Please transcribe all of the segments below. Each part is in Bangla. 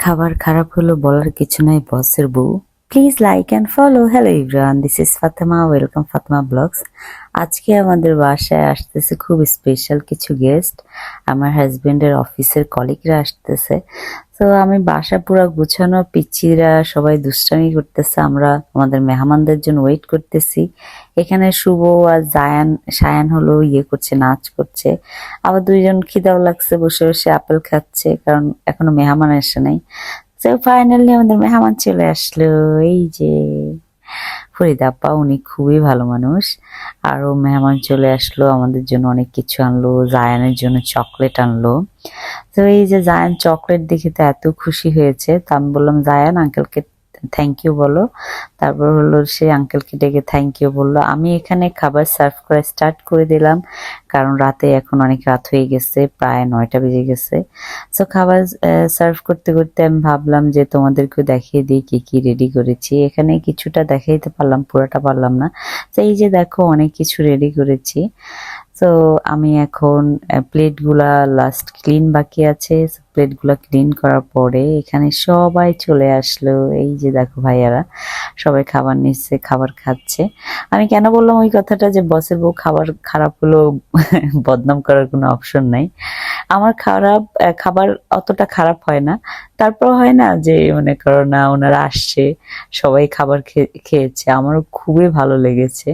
খাবার খারাপ হলো বলার কিছু নাই বসের বউ। Please like and follow. Hello everyone, this is Fatema, welcome Fatema blogs. আজকে আমাদের বাসায় আসতেছে খুব স্পেশাল কিছু গেস্ট। আমার হাজবেন্ডের অফিসের কলিগরা আসতেছে। তো আমি বাসা পুরো গুছানো, পিচ্চিরা সবাই দুষ্টামি করতেছে, আমরা আমাদের মেহমানদের জন্য ওয়েট করতেছি। এখানে শুভ আর সায়ান হলো করছে, নাচ করছে। আবার দুইজন খিদাও লাগছে, বসে বসে আপেল খাচ্ছে, কারণ এখনো মেহমান আসে নাই। তো ফাইনালি আমাদের মেহমান চলে আসলো। এই যে ফরিদা আপা, উনি খুবই ভালো মানুষ। আরো মেহমান চলে আসলো, আমাদের জন্য অনেক কিছু আনলো, জায়ানের জন্য চকলেট আনলো। তো এই যে জায়ান চকলেট দেখে তো এত খুশি হয়েছে, তো আমি বললাম জায়ান আঙ্কেলকে থ্যাংক ইউ বলো। তারপর হলো সে আঙ্কেলকে ডেকে থ্যাংক ইউ বললো। আমি এখানে খাবার সার্ভ করা স্টার্ট করে দিলাম, কারণ রাতে এখন অনেক রাত হয়ে গেছে, প্রায় 9টা বেজে গেছে। তো খাবার সার্ভ করতে করতে আমি ভাবলাম যে তোমাদেরকে দেখিয়ে দিই কি কি রেডি করেছি। এখানে কিছুটা দেখাইতে পারলাম, পুরোটা পারলাম না। তো এই যে দেখো অনেক কিছু রেডি করেছি। তো আমি এখন প্লেটগুলা লাস্ট ক্লিন বাকি আছে। প্লেটগুলা ক্লিন করার পরে এখানে সবাই চলে আসলো। এই যে দেখো ভাইয়ারা সবাই খাবার নিচ্ছে, খাবার খাচ্ছে। আমি কেন বললাম ওই কথাটা যে বসের বউ খাবার খারাপ হলো বদনাম করার কোনো অপশন নাই। আমার খাবার অতটা খারাপ হয় না। তারপর হয় না যে মনে করো না ওনারা আসছে, সবাই খাবার খেয়েছে, আমারও খুবই ভালো লেগেছে।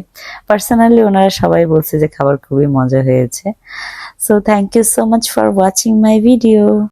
পার্সোনালি ওনারা সবাই বলছে যে খাবার খুবই মজা হয়েছে। So thank you so much for watching my video.